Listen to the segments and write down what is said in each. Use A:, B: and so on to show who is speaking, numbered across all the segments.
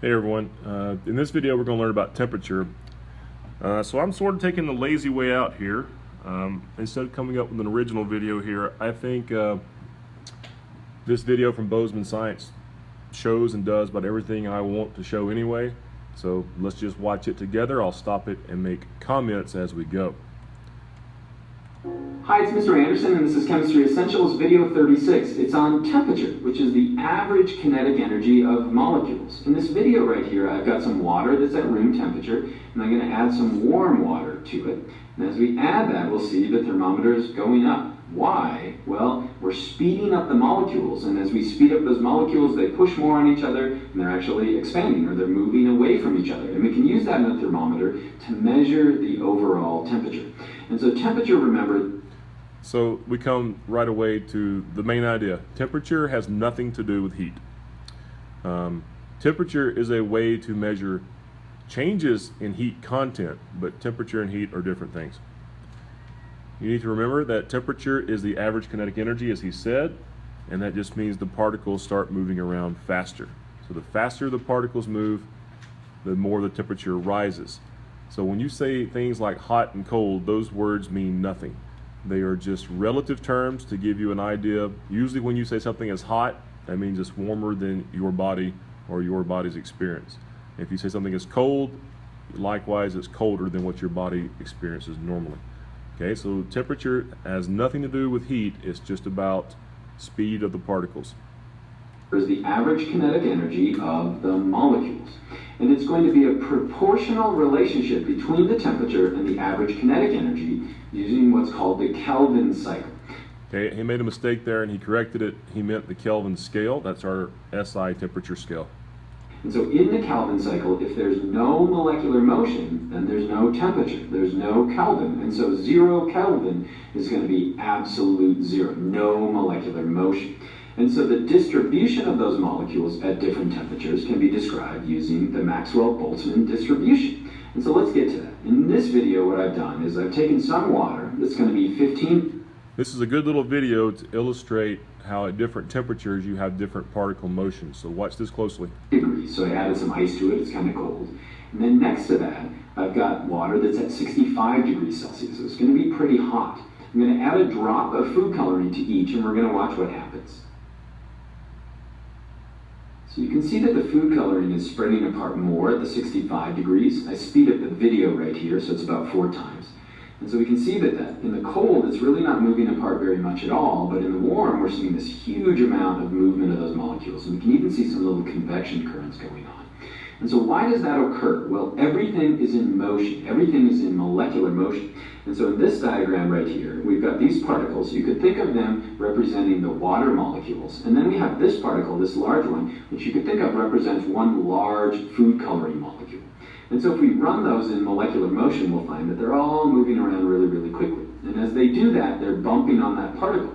A: Hey everyone, in this video we're going to learn about temperature. So I'm sort of taking the lazy way out here. Instead of coming up with an original video here, I think this video from Bozeman Science shows and does about everything I want to show anyway. So let's just watch it together. I'll stop it and make comments as we go.
B: Hi, it's Mr. Anderson, and this is Chemistry Essentials video 36. It's on temperature, which is the average kinetic energy of molecules. In this video right here, I've got some water that's at room temperature, and I'm going to add some warm water to it. And as we add that, we'll see the thermometer is going up. Why? Well, we're speeding up the molecules, and as we speed up those molecules, they push more on each other, and they're actually expanding, or they're moving away from each other. And we can use that in a thermometer to measure the overall temperature. And so temperature, remember,
A: so we come right away to the main idea. Temperature has nothing to do with heat. Temperature is a way to measure changes in heat content, but temperature and heat are different things. You need to remember that temperature is the average kinetic energy, as he said, and that just means the particles start moving around faster. So the faster the particles move, the more the temperature rises. So when you say things like hot and cold, those words mean nothing. They are just relative terms to give you an idea. Usually when you say something is hot, that means it's warmer than your body or your body's experience. If you say something is cold, likewise it's colder than what your body experiences normally. Okay, so temperature has nothing to do with heat, it's just about speed of the particles.
B: Is the average kinetic energy of the molecules. And it's going to be a proportional relationship between the temperature and the average kinetic energy using what's called the Kelvin cycle.
A: Okay, he made a mistake there and he corrected it. He meant the Kelvin scale. That's our SI temperature scale.
B: And so in the Kelvin cycle, if there's no molecular motion, then there's no temperature. There's no Kelvin. And so 0 Kelvin is going to be absolute zero, no molecular motion. And so the distribution of those molecules at different temperatures can be described using the Maxwell-Boltzmann distribution. And so let's get to that. In this video, what I've done is I've taken some water that's going to be 15.
A: This is a good little video to illustrate how at different temperatures you have different particle motions. So watch this closely.
B: Degrees. So I added some ice to it. It's kind of cold. And then next to that, I've got water that's at 65 degrees Celsius. So it's going to be pretty hot. I'm going to add a drop of food coloring to each, and we're going to watch what happens. So you can see that the food coloring is spreading apart more at the 65 degrees. I speed up the video right here, so it's about 4 times. And so we can see that in the cold, it's really not moving apart very much at all, but in the warm, we're seeing this huge amount of movement of those molecules. And we can even see some little convection currents going on. And so why does that occur? Well, everything is in motion. Everything is in molecular motion. And so in this diagram right here, we've got these particles. You could think of them representing the water molecules. And then we have this particle, this large one, which you could think of represents one large food coloring molecule. And so if we run those in molecular motion, we'll find that they're all moving around really, really quickly. And as they do that, they're bumping on that particle.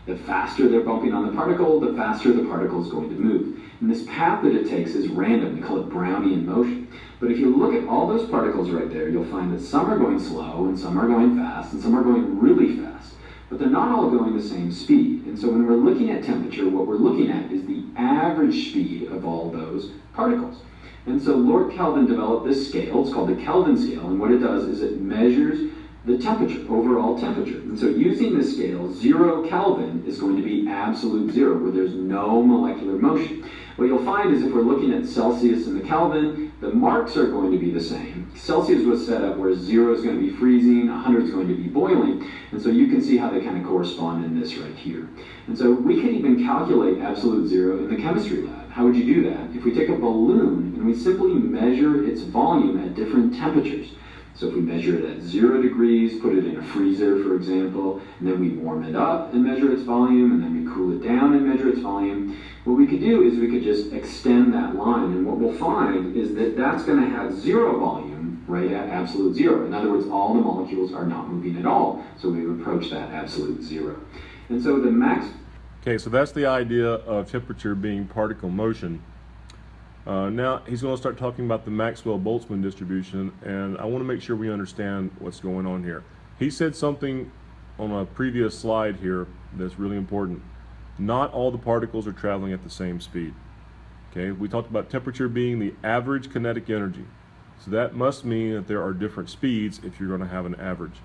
B: The faster they're bumping on the particle, the faster the particle is going to move. And this path that it takes is random. We call it Brownian motion. But if you look at all those particles right there, you'll find that some are going slow, and some are going fast, and some are going really fast. But they're not all going the same speed. And so when we're looking at temperature, what we're looking at is the average speed of all those particles. And so Lord Kelvin developed this scale. It's called the Kelvin scale. And what it does is it measures the temperature, overall temperature. And so using this scale, 0 Kelvin is going to be absolute zero, where there's no molecular motion. What you'll find is if we're looking at Celsius and the Kelvin, the marks are going to be the same. Celsius was set up where 0 is going to be freezing, 100 is going to be boiling, and so you can see how they kind of correspond in this right here. And so we can even calculate absolute zero in the chemistry lab. How would you do that? If we take a balloon and we simply measure its volume at different temperatures. So if we measure it at 0 degrees, put it in a freezer, for example, and then we warm it up and measure its volume, and then we cool it down and measure its volume, what we could do is we could just extend that line, and what we'll find is that that's going to have 0 volume right at absolute zero. In other words, all the molecules are not moving at all, so we would approach that absolute zero. And so the max...
A: Okay, so that's the idea of temperature being particle motion. Now he's going to start talking about the Maxwell-Boltzmann distribution, and I want to make sure we understand what's going on here. He said something on a previous slide here that's really important. Not all the particles are traveling at the same speed. Okay, we talked about temperature being the average kinetic energy. So that must mean that there are different speeds if you're going to have an average.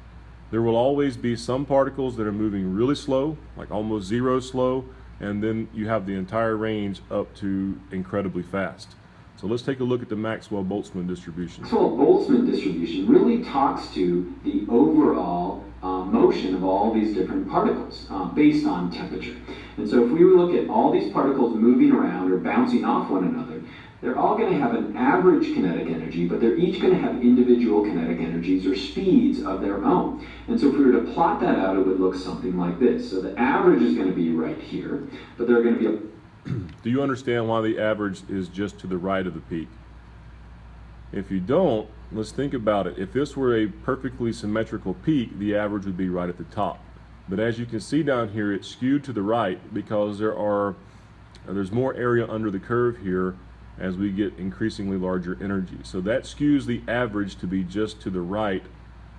A: There will always be some particles that are moving really slow, like almost zero slow, and then you have the entire range up to incredibly fast. So let's take a look at the Maxwell-Boltzmann distribution.
B: Maxwell-Boltzmann distribution really talks to the overall motion of all these different particles based on temperature. And so if we look at all these particles moving around or bouncing off one another, they're all going to have an average kinetic energy, but they're each going to have individual kinetic energies or speeds of their own. And so if we were to plot that out, it would look something like this. So the average is going to be right here, but there are going to be
A: Do you understand why the average is just to the right of the peak? If you don't, let's think about it. If this were a perfectly symmetrical peak, the average would be right at the top. But as you can see down here, it's skewed to the right because there's more area under the curve here as we get increasingly larger energy. So that skews the average to be just to the right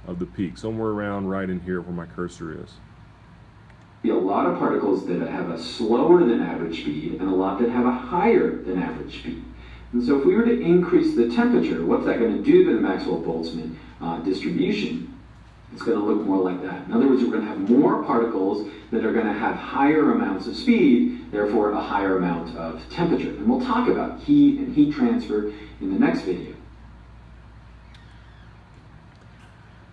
A: of the peak, somewhere around right in here where my cursor is.
B: A lot of particles that have a slower than average speed and a lot that have a higher than average speed. And so if we were to increase the temperature, what's that going to do to the Maxwell-Boltzmann distribution? It's going to look more like that. In other words, we're going to have more particles that are going to have higher amounts of speed, therefore a higher amount of temperature. And we'll talk about heat and heat transfer in the next video.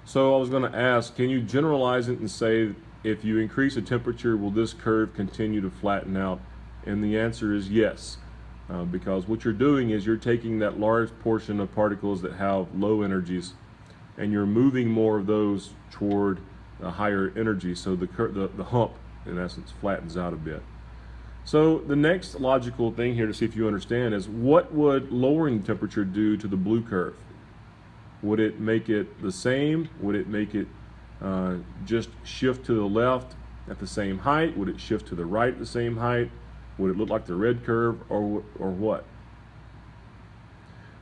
A: So I was going to ask, can you generalize it and say, if you increase the temperature, will this curve continue to flatten out? And the answer is yes, because what you're doing is you're taking that large portion of particles that have low energies and you're moving more of those toward a higher energy, so the hump, in essence, flattens out a bit. So the next logical thing here to see if you understand is, what would lowering the temperature do to the blue curve? Would it make it the same? Would it make it just shift to the left at the same height? Would it shift to the right at the same height? Would it look like the red curve, or what?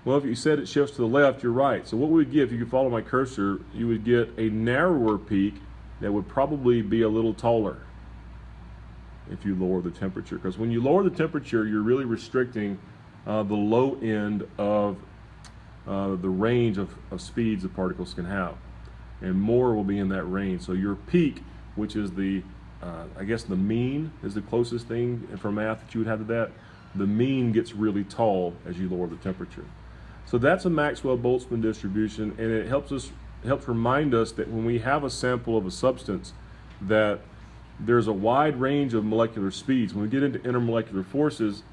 A: Well, if you said it shifts to the left, you're right. So what we would get, if you could follow my cursor, you would get a narrower peak that would probably be a little taller if you lower the temperature. Because when you lower the temperature, you're really restricting the low end of the range of speeds the particles can have. And more will be in that range. So your peak, which is the, I guess the mean is the closest thing for math that you would have to that. The mean gets really tall as you lower the temperature. So that's a Maxwell-Boltzmann distribution, and it helps remind us that when we have a sample of a substance, that there's a wide range of molecular speeds. When we get into intermolecular forces,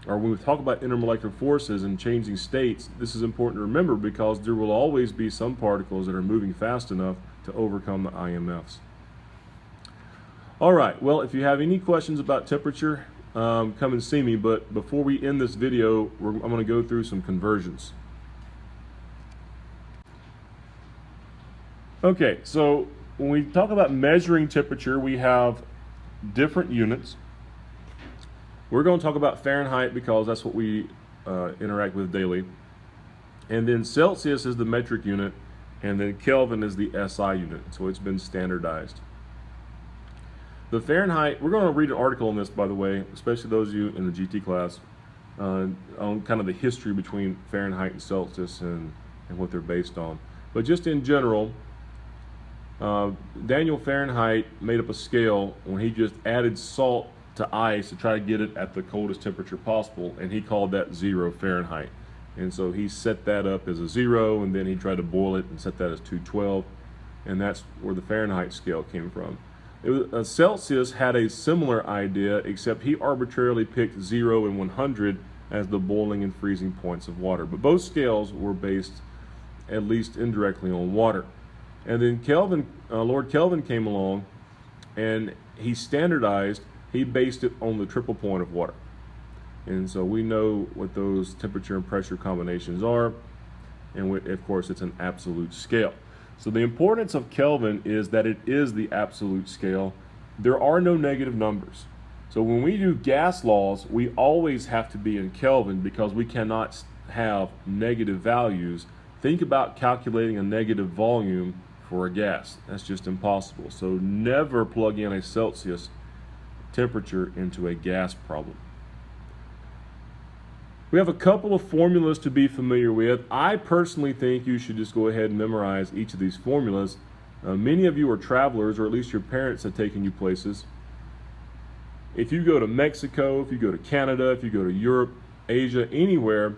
A: or when we talk about intermolecular forces and changing states, this is important to remember because there will always be some particles that are moving fast enough to overcome the IMFs. All right, well, if you have any questions about temperature, come and see me, but before we end this video, I'm going to go through some conversions. Okay, so when we talk about measuring temperature, we have different units. We're going to talk about Fahrenheit because that's what we interact with daily. And then Celsius is the metric unit, and then Kelvin is the SI unit, so it's been standardized. The Fahrenheit, we're going to read an article on this, by the way, especially those of you in the GT class, on kind of the history between Fahrenheit and Celsius and what they're based on. But just in general, Daniel Fahrenheit made up a scale when he just added salt to ice to try to get it at the coldest temperature possible, and he called that 0 Fahrenheit. And so he set that up as a 0, and then he tried to boil it and set that as 212, and that's where the Fahrenheit scale came from. Celsius had a similar idea, except he arbitrarily picked 0 and 100 as the boiling and freezing points of water. But both scales were based, at least indirectly, on water. And then Kelvin, Lord Kelvin came along, and he standardized. He based it on the triple point of water. And so we know what those temperature and pressure combinations are, and of course it's an absolute scale. So the importance of Kelvin is that it is the absolute scale. There are no negative numbers. So when we do gas laws, we always have to be in Kelvin because we cannot have negative values. Think about calculating a negative volume for a gas. That's just impossible. So never plug in a Celsius temperature into a gas problem. We have a couple of formulas to be familiar with. I personally think you should just go ahead and memorize each of these formulas. Many of you are travelers, or at least your parents have taken you places. If you go to Mexico, if you go to Canada, if you go to Europe, Asia, anywhere,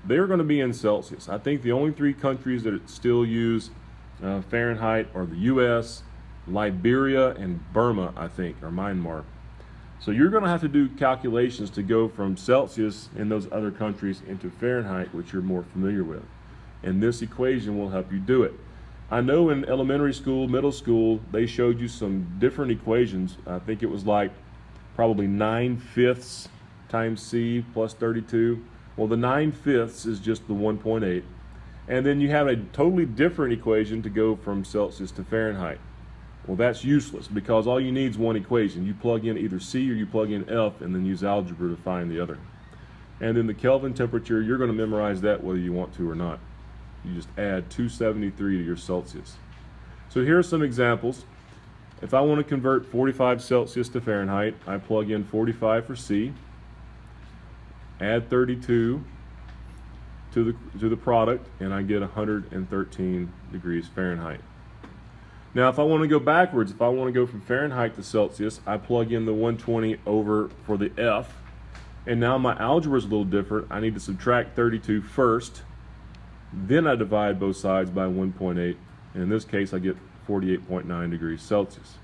A: they're going to be in Celsius. I think the only three countries that still use Fahrenheit are the US, Liberia, and Burma, I think, or Myanmar. So you're going to have to do calculations to go from Celsius in those other countries into Fahrenheit, which you're more familiar with. And this equation will help you do it. I know in elementary school, middle school, they showed you some different equations. I think it was like probably 9/5 times C plus 32. Well, the 9/5 is just the 1.8. And then you have a totally different equation to go from Celsius to Fahrenheit. Well, that's useless because all you need is one equation. You plug in either C or you plug in F and then use algebra to find the other. And then the Kelvin temperature, you're going to memorize that whether you want to or not. You just add 273 to your Celsius. So here are some examples. If I want to convert 45 Celsius to Fahrenheit, I plug in 45 for C, add 32 to the product, and I get 113 degrees Fahrenheit. Now, if I want to go backwards, if I want to go from Fahrenheit to Celsius, I plug in the 120 over for the F, and now my algebra is a little different. I need to subtract 32 first, then I divide both sides by 1.8, and in this case I get 48.9 degrees Celsius.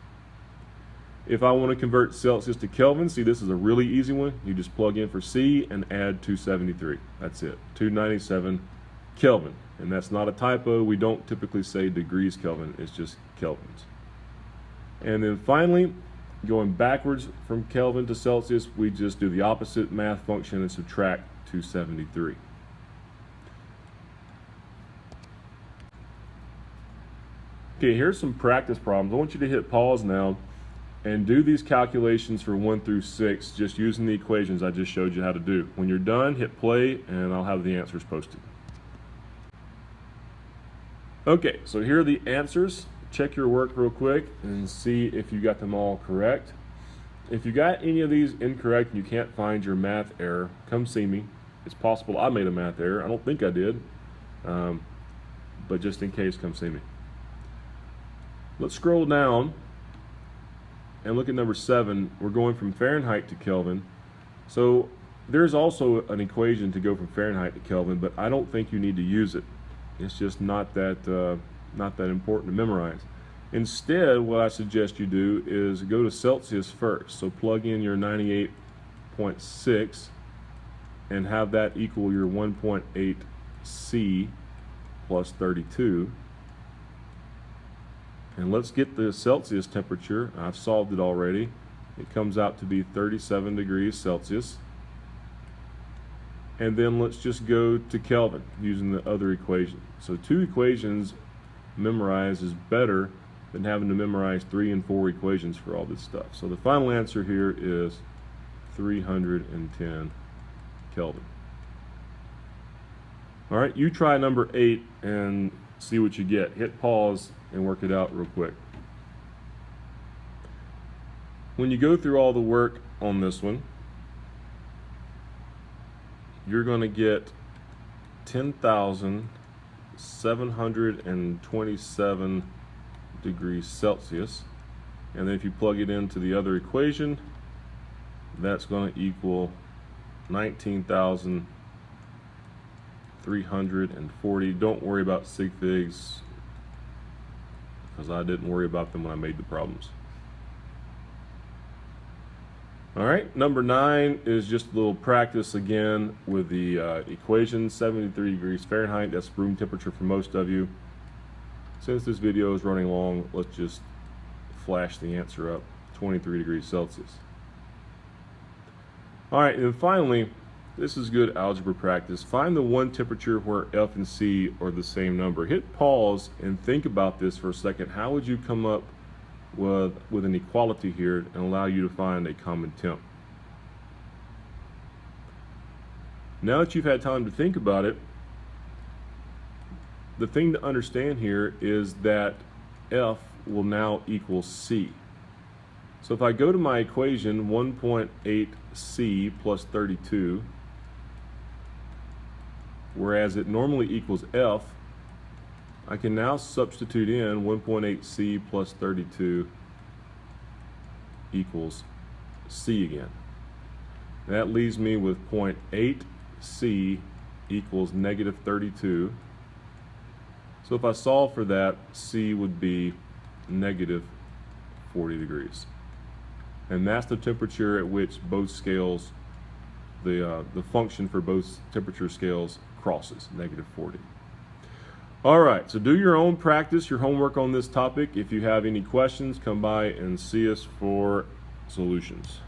A: If I want to convert Celsius to Kelvin, see, this is a really easy one. You just plug in for C and add 273. That's it, 297 Kelvin. And that's not a typo. We don't typically say degrees Kelvin, it's just kelvins. And then finally, going backwards from Kelvin to Celsius, we just do the opposite math function and subtract 273. Okay, here's some practice problems. I want you to hit pause now and do these calculations for 1 through 6 just using the equations I just showed you how to do. When you're done, hit play and I'll have the answers posted. Okay, so here are the answers. Check your work real quick and see if you got them all correct. If you got any of these incorrect and you can't find your math error, come see me. It's possible I made a math error. I don't think I did, but just in case, come see me. Let's scroll down and look at number 7. We're going from Fahrenheit to Kelvin. So there's also an equation to go from Fahrenheit to Kelvin, but I don't think you need to use it. It's just not that important to memorize. Instead, what I suggest you do is go to Celsius first. So plug in your 98.6 and have that equal your 1.8 C plus 32. And let's get the Celsius temperature. I've solved it already. It comes out to be 37 degrees Celsius. And then let's just go to Kelvin using the other equation. So 2 equations memorized is better than having to memorize 3 and 4 equations for all this stuff. So the final answer here is 310 Kelvin. All right, you try number 8 and see what you get. Hit pause and work it out real quick. When you go through all the work on this one, you're going to get 10,727 degrees Celsius. And then if you plug it into the other equation, that's going to equal 19,340. Don't worry about sig figs, because I didn't worry about them when I made the problems. All right, number 9 is just a little practice again with the equation. 73 degrees Fahrenheit, that's room temperature for most of you. Since this video is running long, let's just flash the answer up, 23 degrees Celsius. All right, and finally, this is good algebra practice. Find the one temperature where F and C are the same number. Hit pause and think about this for a second. How would you come up with an equality here and allow you to find a common temp? Now that you've had time to think about it, the thing to understand here is that F will now equal C. So if I go to my equation, 1.8 C plus 32, whereas it normally equals F, I can now substitute in 1.8C plus 32 equals C again. That leaves me with 0.8C equals negative 32. So if I solve for that, C would be negative 40 degrees. And that's the temperature at which both scales, the function for both temperature scales crosses, negative 40. All right, so do your own practice, your homework on this topic. If you have any questions, come by and see us for solutions.